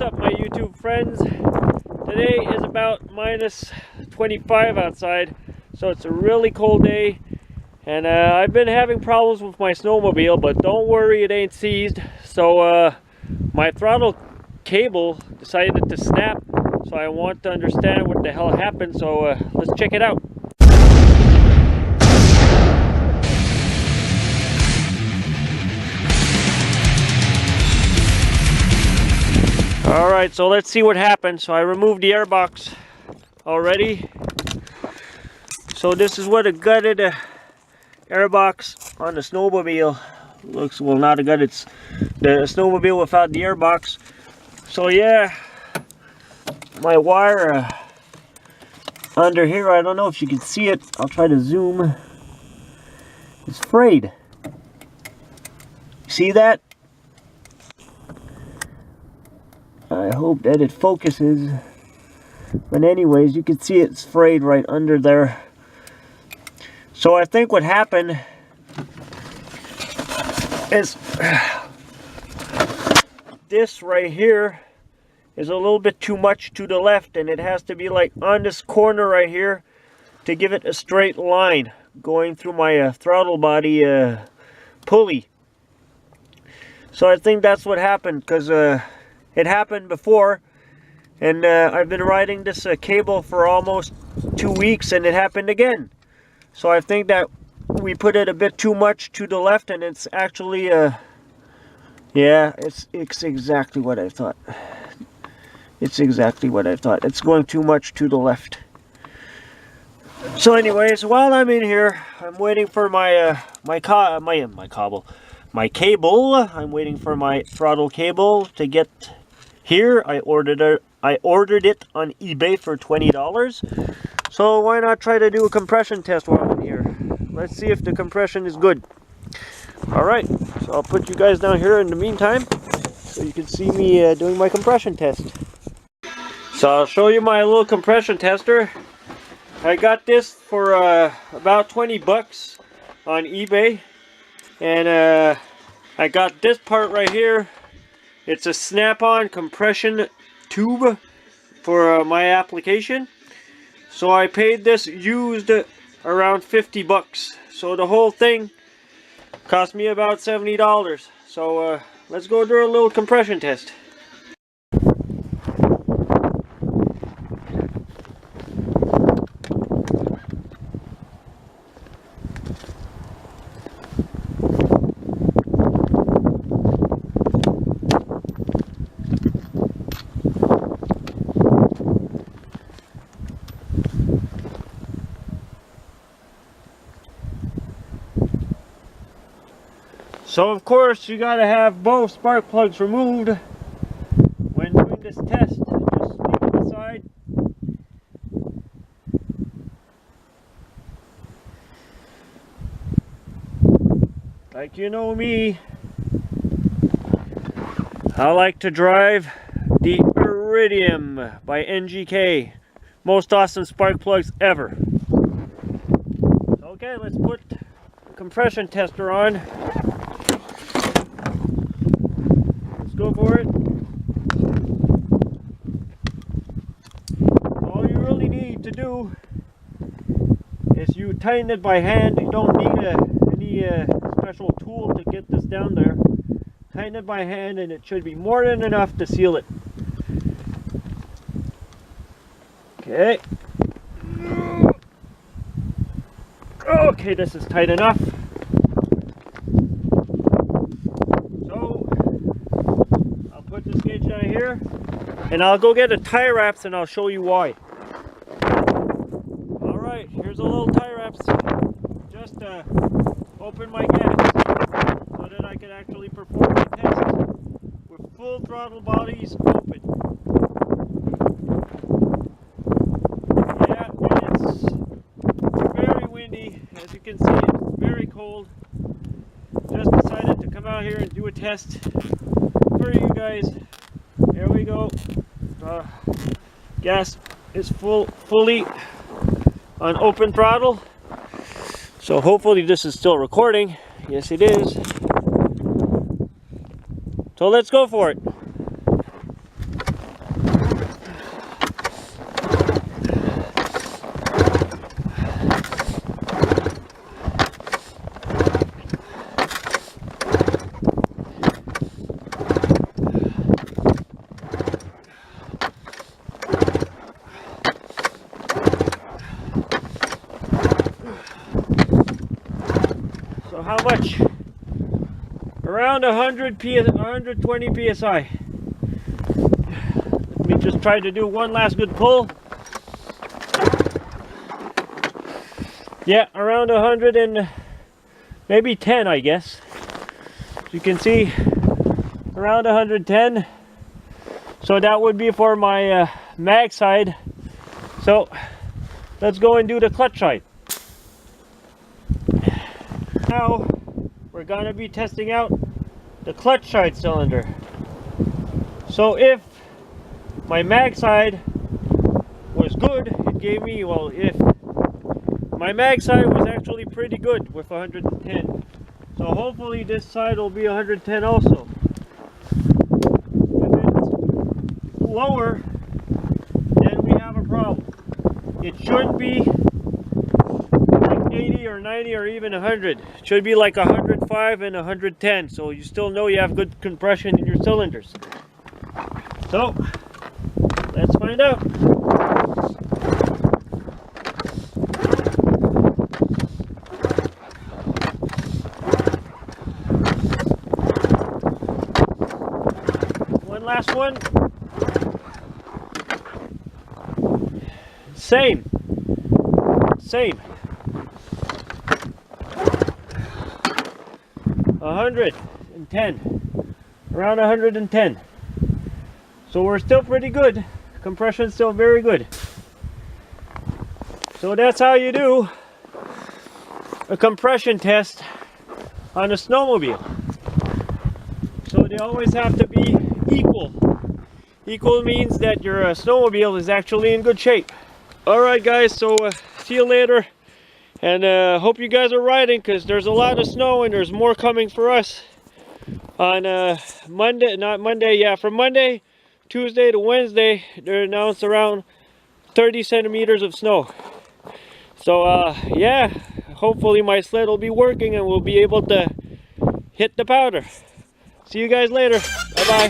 up, my YouTube friends? Today is about minus 25 outside, so it's a really cold day, and I've been having problems with my snowmobile, but don't worry, it ain't seized. So my throttle cable decided to snap, so I want to understand what the hell happened, so let's check it out. Alright, so let's see what happened. So I removed the airbox already. So this is what a gutted airbox on the snowmobile looks. Well, not a gut, it's the snowmobile without the airbox. So yeah, my wire under here, I don't know if you can see it. I'll try to zoom. It's frayed. See that? I hope that it focuses, but anyways, you can see it's frayed right under there. So I think what happened is this right here is a little bit too much to the left, and it has to be like on this corner right here to give it a straight line going through my throttle body pulley. So I think that's what happened, because it happened before, and I've been riding this cable for almost 2 weeks, and it happened again. So I think that we put it a bit too much to the left, and it's actually, yeah, it's exactly what I thought. It's exactly what I thought. It's going too much to the left. So anyways, while I'm in here, I'm waiting for my cable. I'm waiting for my throttle cable to get here. I ordered it on eBay for $20. So why not try to do a compression test while I'm here? Let's see if the compression is good. Alright, so I'll put you guys down here in the meantime so you can see me doing my compression test. So I'll show you my little compression tester. I got this for about 20 bucks on eBay, and I got this part right here. It's a snap-on compression tube for my application. So I paid this used around 50 bucks. So the whole thing cost me about $70. So let's go do a little compression test. So of course you gotta have both spark plugs removed when doing this test. Just leave them aside. Like you know me, I like to drive the Iridium by NGK. Most awesome spark plugs ever. Okay, let's put the compression tester on. Go for it. All you really need to do is you tighten it by hand. You don't need any special tool to get this down there. Tighten it by hand, and it should be more than enough to seal it. Okay. Okay, this is tight enough. This gauge down here, and I'll go get a tie wraps and I'll show you why. Alright, here's a little tie wraps. Just open my gas so that I can actually perform my test with full throttle bodies open. Yeah, and it's very windy. As you can see, it's very cold. Just decided to come out here and do a test for you guys. There we go. Gas is fully on open throttle. So hopefully this is still recording. Yes, it is. So let's go for it. 120 psi. Let me just try to do one last good pull. Yeah, around 100 and maybe 10, I guess. As you can see, around 110. So that would be for my mag side. So let's go and do the clutch side. Now we're gonna be testing out the clutch side cylinder. So if my mag side was good, it gave me, well, if my mag side was actually pretty good with 110. So hopefully this side will be 110 also. If it's lower, then we have a problem. It should be like 80 or 90 or even 100. It should be like 105 and 110. So you still know you have good compression in your cylinders. So let's find out. Last one. Same. 110. Around 110. So we're still pretty good. Compression's still very good. So that's how you do a compression test on a snowmobile. So they always have to be equal. Equal means that your snowmobile is actually in good shape. Alright guys, so see you later. And hope you guys are riding, because there's a lot of snow and there's more coming for us on from Monday, Tuesday to Wednesday. They're announced around 30 centimeters of snow. So yeah, hopefully my sled will be working and we'll be able to hit the powder. See you guys later. Bye bye.